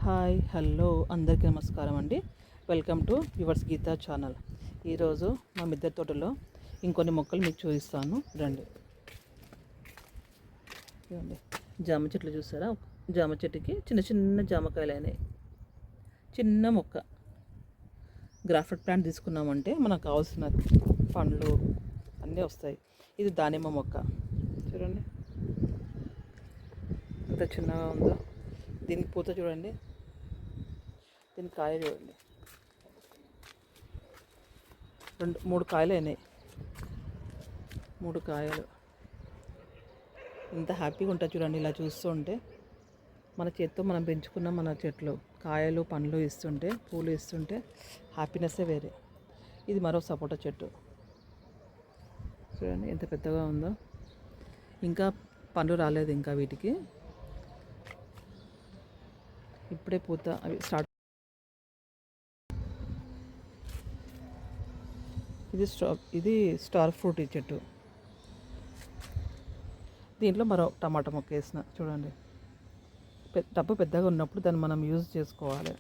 Hi hello అందరికీ నమస్కారం అండి. Welcome to yours Geetha channel. ఈరోజు మా మిద్దె తోటలో ఇంకొన్ని మొక్కలు మీకు చూపిస్తాను రండి. చూడండి, జామ చెట్లు చూసారా? జామ చెట్టుకి చిన్న చిన్న జామకాయలు అయినాయి. చిన్న మొక్క గ్రాఫ్టెడ్ ప్లాంట్ తీసుకున్నామంటే మనకు కావాల్సిన పండ్లు అన్నీ వస్తాయి. ఇది దానిమ్మ మొక్క చూడండి ఎంత చిన్నగా ఉందో. దీనికి పూత చూడండి, దీని కాయ చూడండి, మూడు కాయలు అయినాయి. 3 కాయలు ఎంత హ్యాపీగా ఉంటుంది చూడండి. ఇలా చూస్తుంటే మన చేత్తో మనం పెంచుకున్న మన చెట్లు కాయలు పండ్లు ఇస్తుంటే, పూలు ఇస్తుంటే హ్యాపీనెస్సే వేరే. ఇది మరో సపోటా చెట్టు చూడండి ఎంత పెద్దగా ఉందో. ఇంకా పండ్లు రాలేదు ఇంకా వీటికి, ఇప్పుడే పూత అవి స్టార్ట్. ఇది స్టార్ ఫ్రూట్ ఈ చెట్టు. దీంట్లో మరో టమాటా మొక్క వేసిన చూడండి. డబ్బు పెద్దగా ఉన్నప్పుడు దాన్ని మనం యూజ్ చేసుకోవాలి.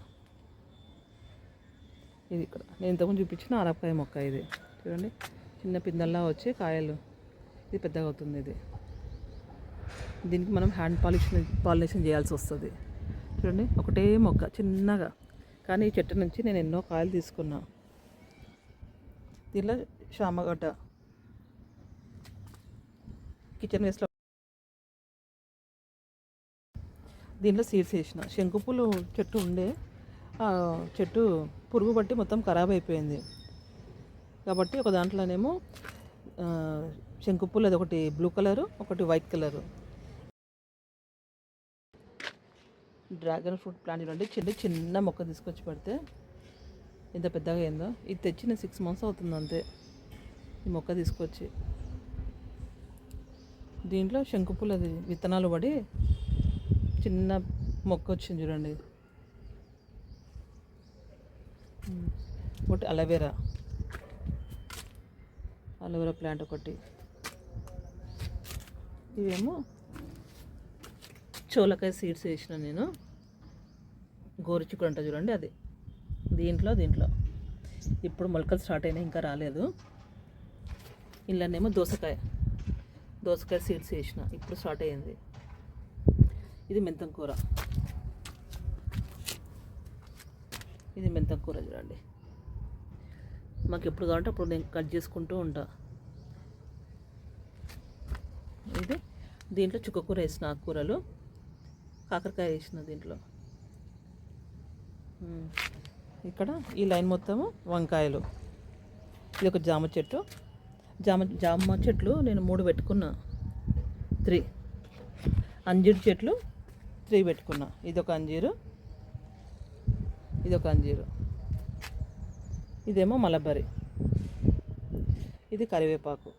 ఇది ఇక్కడ నేను ఇంతకుముందు చూపించిన ఆనపకాయ మొక్క. ఇది చూడండి చిన్న పిందల్లా వచ్చి కాయలు, ఇది పెద్దగా అవుతుంది. ఇది దీనికి మనం హ్యాండ్ పాలినేషన్ చేయాల్సి వస్తుంది. చూడండి ఒకటే మొక్క చిన్నగా, కానీ ఈ చెట్టు నుంచి నేను ఎన్నో కాయలు తీసుకున్నా. దీనిలో శామగడ్డ కిచెన్ వేస్ట్లో దీంట్లో సీడ్స్ వేసిన. శంకుపూలు చెట్టు ఉండే, చెట్టు పురుగు పట్టి మొత్తం ఖరాబ్ అయిపోయింది కాబట్టి ఒక దాంట్లోనేమో శంకుపూలు, అది ఒకటి బ్లూ కలరు, ఒకటి white colour. Dragon fruit plant చూడండి, చిన్న మొక్క తీసుకొచ్చి పెడితే ఎంత పెద్దగా అయిందో. ఇది తెచ్చి నేను 6 months అవుతుంది అంతే ఈ మొక్క తీసుకొచ్చి. దీంట్లో శంకుపూలు అది విత్తనాలు పడి చిన్న మొక్క వచ్చింది చూడండి. ఒకటి అలోవెరా ప్లాంట్ ఒకటి. ఇవేమో చోలకాయ సీడ్స్ వేసిన నేను. గోరుచిక్కుడు అంట చూడండి, అది దీంట్లో ఇప్పుడు మొలకలు స్టార్ట్ అయినాయి, ఇంకా రాలేదు. ఇళ్ళనేమో దోసకాయ సీడ్స్ వేసిన, ఇప్పుడు స్టార్ట్ అయ్యింది. ఇది మెంతం కూర, చూడండి. మాకు ఎప్పుడు కావాలంటే అప్పుడు నేను కట్ చేసుకుంటూ ఉంటా. ఇది దీంట్లో చుక్కకూర వేసిన, ఆకుకూరలు, కాకరకాయ వేసిన దీంట్లో. ఇక్కడ ఈ లైన్ మొత్తము వంకాయలు. ఇది ఒక జామ చెట్టు. జామ చెట్లు నేను 3 పెట్టుకున్నా, 3. అంజీరు చెట్లు 3 పెట్టుకున్నా. ఇదొక అంజీరు, ఇదేమో మలబరి, ఇది కరివేపాకు.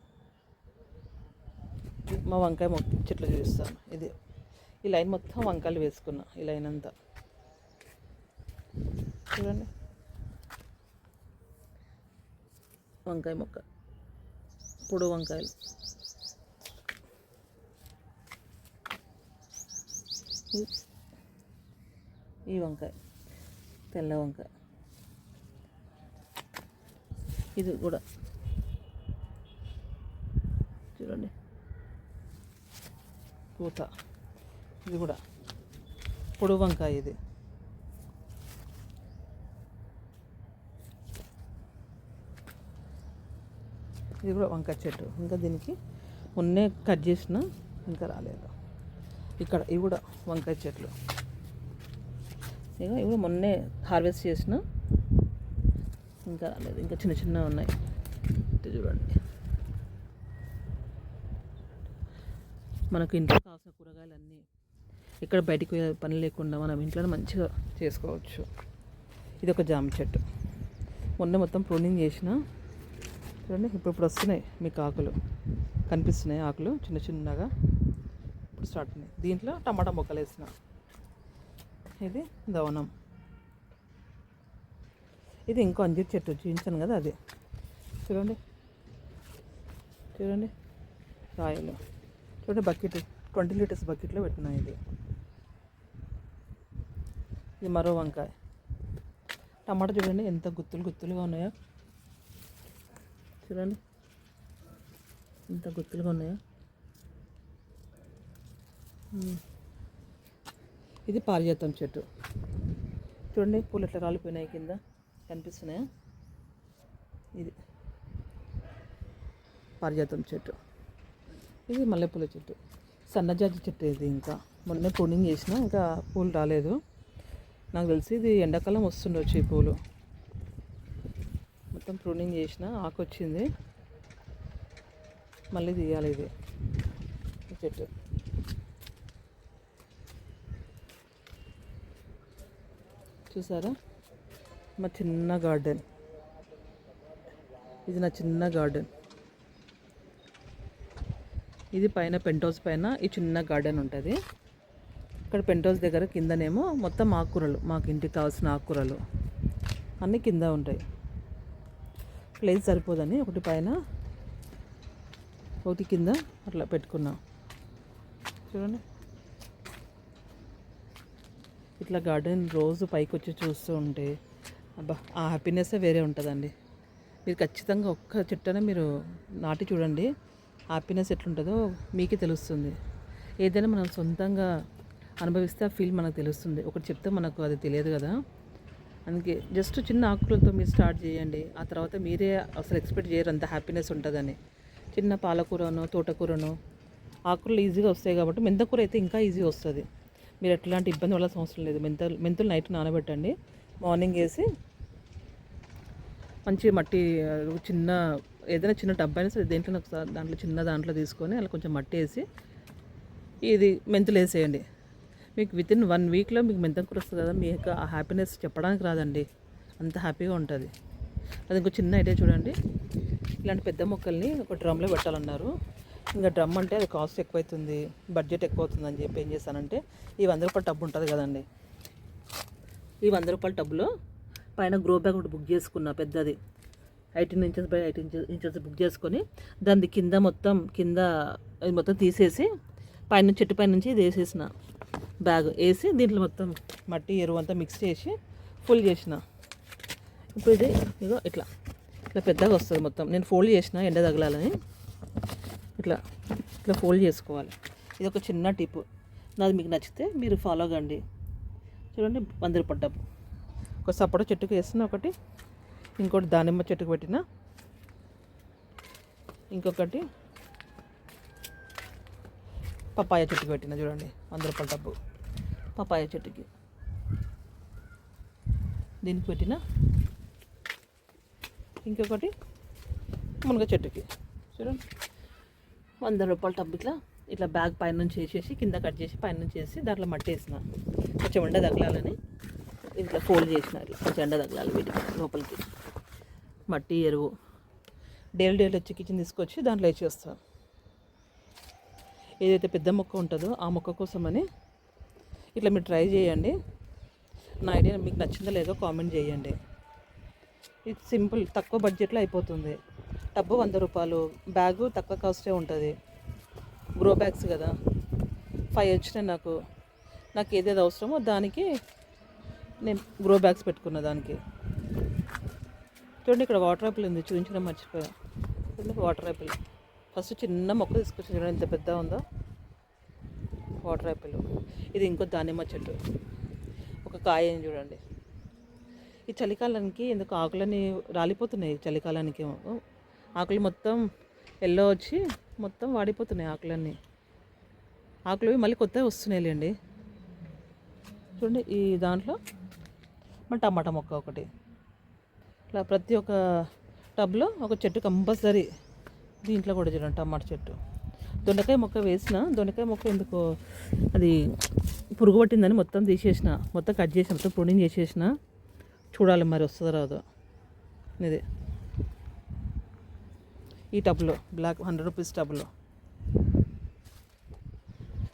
మా వంకాయ చెట్లు చూపిస్తాను. ఇది ఈ లైన్ మొత్తం వంకాయలు వేసుకున్నా, ఈ లైన్ అంతా చూడండి. వంకాయ మొక్క, పొడు వంకాయలు. ఈ వంకాయ తెల్ల వంకాయ, ఇది కూడా చూడండి పూత. ఇది కూడా పొడు వంకాయ. ఇది కూడా వంకాయ చెట్టు. ఇంకా దీనికి మొన్నే కట్ చేసిన, ఇంకా రాలేదు. ఇక్కడ ఇవి కూడా వంకాయ చెట్లు. ఇవి కూడా మొన్నే హార్వెస్ట్ చేసిన, ఇంకా రాలేదు. ఇంకా చిన్న ఉన్నాయి. చూడండి, మనకు ఇంట్లో కావాల్సిన కూరగాయలన్నీ ఇక్కడ బయటికి పని లేకుండా మనం ఇంట్లో మంచిగా చేసుకోవచ్చు. ఇది ఒక జామ చెట్టు. మొన్న మొత్తం ప్రూనింగ్ చేసిన చూడండి. ఇప్పుడు వస్తున్నాయి మీకు ఆకులు కనిపిస్తున్నాయి. ఆకులు చిన్నగా ఇప్పుడు స్టార్ట్ అయినాయి. దీంట్లో టమాటా మొక్కలు వేసిన. ఇది దవనం. ఇది ఇంకో అంజీరు చెట్టు చూపించాను కదా, అది చూడండి కాయలు. చూడండి బకెట్ 20 liters బకెట్లో పెట్టినా. ఇది మరో వంకాయ. టమాటా చూడండి ఎంత గుత్తులుగా ఉన్నాయో, చూడండి ఎంత గుత్తులుగా ఉన్నాయో. ఇది పారిజాతం చెట్టు చూడండి, పూలు ఎట్లా రాలిపోయినాయి కింద కనిపిస్తున్నాయా. ఇది పారిజాతం చెట్టు, ఇది మల్లెపూల చెట్టు, సన్నజాజి చెట్టు. ఇది ఇంకా మొన్నే ప్రూనింగ్ చేసిన, ఇంకా పూలు రాలేదు. నాకు తెలిసి ఇది ఎండాకాలం వస్తుండొచ్చు ఈ పూలు. మొత్తం ప్రూనింగ్ చేసిన, ఆకు వచ్చింది, మళ్ళీ తీయాలి. ఇది ఈ చెట్టు చూసారా, మా చిన్న గార్డెన్. ఇది నా చిన్న గార్డెన్. ఇది పైన పెంట్ హౌస్ పైన ఈ చిన్న గార్డెన్ ఉంటుంది. ఇక్కడ పెంట్ హౌస్ దగ్గర కిందనేమో మొత్తం ఆకుకూరలు, మాకు ఇంటికి కావాల్సిన ఆకుకూరలు అన్నీ కింద ఉంటాయి. ప్లేస్ సరిపోదని ఒకటి పైన ఒకటి కింద అట్లా పెట్టుకున్నాం. చూడండి ఇట్లా గార్డెన్ రోజు పైకి వచ్చి చూస్తూ ఉంటే అబ్బా ఆ హ్యాపీనెస్సే వేరే ఉంటుందండి. మీరు ఖచ్చితంగా ఒక్క చెట్టునే మీరు నాటి చూడండి, హ్యాపీనెస్ ఎట్లుంటుందో మీకే తెలుస్తుంది. ఏదైనా మనం సొంతంగా అనుభవిస్తే ఆ ఫీల్ మనకు తెలుస్తుంది. ఒకటి చెప్తే మనకు అది తెలియదు కదా. అందుకే జస్ట్ చిన్న ఆకులతో మీరు స్టార్ట్ చేయండి. ఆ తర్వాత మీరే అసలు ఎక్స్పెక్ట్ చేయరు అంత హ్యాపీనెస్ ఉంటుందని. చిన్న పాలకూరను, తోటకూరను, ఆకులు ఈజీగా వస్తాయి కాబట్టి మెంతకూర అయితే ఇంకా ఈజీ వస్తుంది. మీరు ఎట్లాంటి ఇబ్బంది పడాల్సిన అవసరం లేదు. మెంతులు నైట్ నానబెట్టండి, మార్నింగ్ వేసి మంచి మట్టి చిన్న ఏదైనా చిన్న డబ్బా అయినా సరే దేంట్లో ఒకసారి దాంట్లో చిన్న దాంట్లో తీసుకొని అలా కొంచెం మట్టి వేసి ఇది మెంతులు వేసేయండి. మీకు వితిన్ 1 వీక్లో మీకు మెంతంకూర వస్తుంది కదా. మీకు ఆ హ్యాపీనెస్ చెప్పడానికి రాదండి, అంత హ్యాపీగా ఉంటుంది. అది ఇంకో చిన్న ఐడియా చూడండి. ఇలాంటి పెద్ద మొక్కల్ని ఒక డ్రమ్లో పెట్టాలన్నారు. ఇంకా డ్రమ్ అంటే అది కాస్ట్ ఎక్కువైతుంది, బడ్జెట్ ఎక్కువ అవుతుంది అని చెప్పి ఏం చేశానంటే ఈ 100 రూపాయల టబ్ ఉంటుంది కదండి, ఈ 100 రూపాయల టబ్లో పైన గ్రో బ్యాగ్ ఒకటి బుక్ చేసుకున్నా పెద్దది, 18 ఇంచెస్ బై 18 ఇంచెస్ బుక్ చేసుకొని దాన్ని కింద ఇది మొత్తం తీసేసి పైన చెట్టు పైన నుంచి ఇది వేసేసిన బ్యాగ్ వేసి దీంట్లో మొత్తం మట్టి ఎరువు అంతా మిక్స్ చేసి ఫుల్ చేసిన. ఇప్పుడు ఇది ఇగో ఇట్లా పెద్దగా వస్తుంది మొత్తం. నేను ఫోల్డ్ చేసిన ఎండ తగలాలని. ఇట్లా ఫోల్డ్ చేసుకోవాలి. ఇది ఒక చిన్న టిప్, నాది మీకు నచ్చితే మీరు ఫాలో కండి. చూడండి 100 రూపాయల టబ్. ఒక సపోటా చెట్టుకు వేసిన ఒకటి, ఇంకోటి దానిమ్మ చెట్టుకు పెట్టిన, ఇంకొకటి పపాయ చెట్టుకు పెట్టిన. చూడండి 100 రూపాయల టబ్బు పపాయ చెట్టుకి, దీనికి పెట్టిన, ఇంకొకటి మునగ చెట్టుకి. చూడండి 100 రూపాయల టబ్ ఇట్లా బ్యాగ్ పైనుంచి వేసేసి కింద కట్ చేసి పైనుంచి వేసి దాంట్లో మట్టి వేసిన, కొంచెం ఎండ తగలాలని ఇట్లా ఫోల్డ్ చేసిన. ఇట్లా కొంచెం ఎండ తగలాలి వీటికి లోపలికి. మట్టి ఎరువు డైలీ వచ్చి కిచెన్ తీసుకొచ్చి దాంట్లో వేసేస్తాను. ఏదైతే పెద్ద మొక్క ఉంటుందో ఆ మొక్క కోసమని ఇట్లా మీరు ట్రై చేయండి. నా ఐడియా మీకు నచ్చిందో లేదో కామెంట్ చేయండి. ఇది సింపుల్, తక్కువ బడ్జెట్లో అయిపోతుంది. టబ్బు 100 రూపాయలు, బ్యాగు తక్కువ కాస్టే ఉంటుంది. గ్రో బ్యాగ్స్ కదా 5 వచ్చినాయి నాకు ఏదేది అవసరమో దానికి నేను గ్రో బ్యాగ్స్ పెట్టుకున్న దానికి. చూడండి ఇక్కడ వాటర్ యాపిల్ ఉంది, చూపించడం మర్చిపోయా. చూడండి వాటర్ యాపిల్ ఫస్ట్ చిన్న మొక్క తీసుకొచ్చి చూడండి ఎంత పెద్ద ఉందో వాటర్ యాపిల్. ఇది ఇంకో దానిమ్మ చెట్టు, ఒక కాయ చూడండి. ఈ చలికాలానికి ఎందుకు ఆకులని రాలిపోతున్నాయి. చలికాలానికి ఆకులు మొత్తం ఎల్లో వచ్చి మొత్తం వాడిపోతున్నాయి ఆకులు మళ్ళీ కొత్తవి వస్తున్నాయిలేండి. చూడండి ఈ దాంట్లో మన టమాటా మొక్క ఒకటి, ఇట్లా ప్రతి ఒక్క టబ్లో ఒక చెట్టు కంపల్సరీ. దీంట్లో కూడా చూడండి టమాటా చెట్టు. దొండకాయ మొక్క వేసిన, దొండకాయ మొక్క ఎందుకో అది పురుగు పట్టిందని మొత్తం తీసేసిన, మొత్తం కట్ చేసి మొత్తం ప్రూనింగ్ చేసేసిన. చూడాలి మరి వస్తుందో రాదో. ఇది ఈ టబ్లో బ్లాక్ 100 రూపీస్ టబ్లో,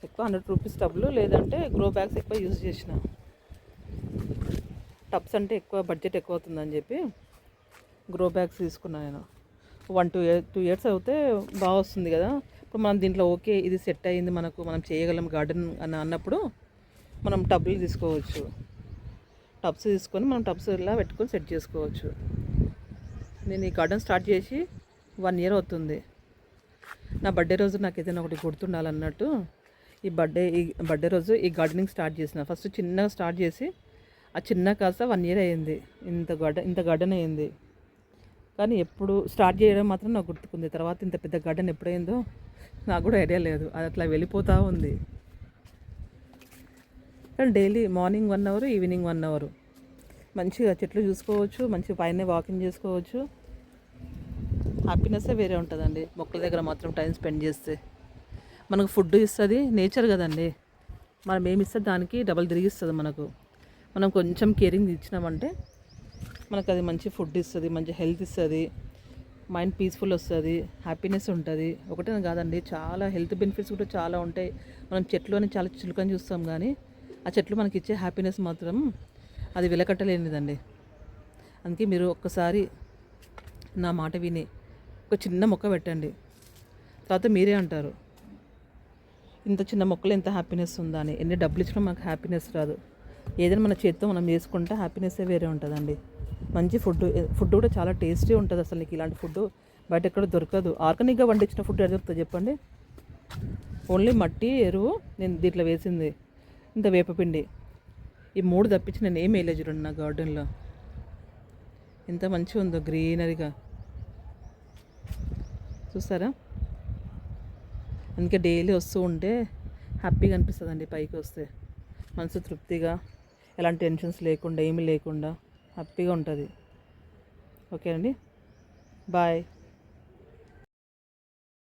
ఎక్కువ 100 రూపీస్ టబ్లు, లేదంటే గ్రో బ్యాగ్స్ ఎక్కువ యూజ్ చేసిన. టబ్స్ అంటే ఎక్కువ బడ్జెట్ ఎక్కువ అవుతుందని చెప్పి గ్రో బ్యాగ్స్ తీసుకున్నాను నేను. 1-2 ఇయర్స్ అవుతే బాగా వస్తుంది కదా. ఇప్పుడు మనం దీంట్లో ఓకే ఇది సెట్ అయ్యింది, మనం చేయగలం గార్డెన్ అని అన్నప్పుడు మనం టబ్లు తీసుకోవచ్చు. టబ్స్ తీసుకొని మనం టబ్స్ ఇలా పెట్టుకొని సెట్ చేసుకోవచ్చు. నేను ఈ గార్డెన్ స్టార్ట్ చేసి 1 ఇయర్ అవుతుంది. నా బర్త్డే రోజు నాకు ఏదైనా ఒకటి గుర్తుండాలన్నట్టు ఈ బర్త్డే రోజు ఈ గార్డెనింగ్ స్టార్ట్ చేసిన. ఫస్ట్ చిన్నగా స్టార్ట్ చేసి ఆ చిన్న కాస్త 1 ఇయర్ అయ్యింది. ఇంత గార్డెన్ అయ్యింది. కానీ ఎప్పుడు స్టార్ట్ చేయడం మాత్రం నాకు గుర్తుకుంది. తర్వాత ఇంత పెద్ద గార్డెన్ ఎప్పుడైందో నాకు కూడా ఐడియా లేదు. అది అట్లా వెళ్ళిపోతూ ఉంది. కానీ daily morning 1 hour, evening 1 hour మంచిగా చెట్లు చూసుకోవచ్చు, మంచిగా పైన వాకింగ్ చేసుకోవచ్చు. హ్యాపీనెస్సే వేరే ఉంటుందండి మొక్కల దగ్గర మాత్రం టైం స్పెండ్ చేస్తే. మనకు ఫుడ్ ఇస్తుంది నేచర్ కదండి, మనం ఏమి ఇస్తుంది దానికి డబల్ తిరిగిస్తుంది మనకు. మనం కొంచెం కేరింగ్ ఇచ్చినామంటే మనకు అది మంచి ఫుడ్ ఇస్తుంది, మంచి హెల్త్ ఇస్తుంది, మైండ్ పీస్ఫుల్ వస్తుంది, హ్యాపీనెస్ ఉంటుంది. ఒకటే కాదండి, చాలా హెల్త్ బెనిఫిట్స్ కూడా చాలా ఉంటాయి. మనం చెట్లు అని చాలా చులకని చూస్తాం, కానీ ఆ చెట్లు మనకి ఇచ్చే హ్యాపీనెస్ మాత్రం అది వెలకట్టలేనిదండి. అందుకే మీరు ఒక్కసారి నా మాట విని ఒక చిన్న మొక్క పెట్టండి, తర్వాత మీరే అంటారు ఇంత చిన్న మొక్కలు ఎంత హ్యాపీనెస్ ఉందా అని. ఎన్ని డబ్బులు ఇచ్చినా మనకు హ్యాపీనెస్ రాదు. ఏదైనా మన చేతితో మనం చేసుకుంటే హ్యాపీనెస్సే వేరే ఉంటుందండి. మంచి ఫుడ్ కూడా చాలా టేస్టీ ఉంటుంది. అసలు నీకు ఇలాంటి ఫుడ్ బయట ఎక్కడ దొరకదు. ఆర్గానిక్గా పండించిన ఫుడ్ ఎక్కడ దొరుకుతుంది చెప్పండి? ఓన్లీ మట్టి, ఎరువు, నేను దీంట్లో వేసింది ఇంత వేపపిండి, ఈ 3 తప్పించి నేను ఏం వేయలేదు. చూడండి నా గార్డెన్లో ఎంత మంచిగా ఉందో గ్రీనరీగా, చూస్తారా? అందుకే డైలీ వస్తూ ఉంటే హ్యాపీగా అనిపిస్తుందండి. పైకి వస్తే మనసు తృప్తిగా, ఎలాంటి టెన్షన్స్ లేకుండా, ఏమీ లేకుండా హ్యాపీగా ఉంటుంది. ఓకే అండి, బాయ్.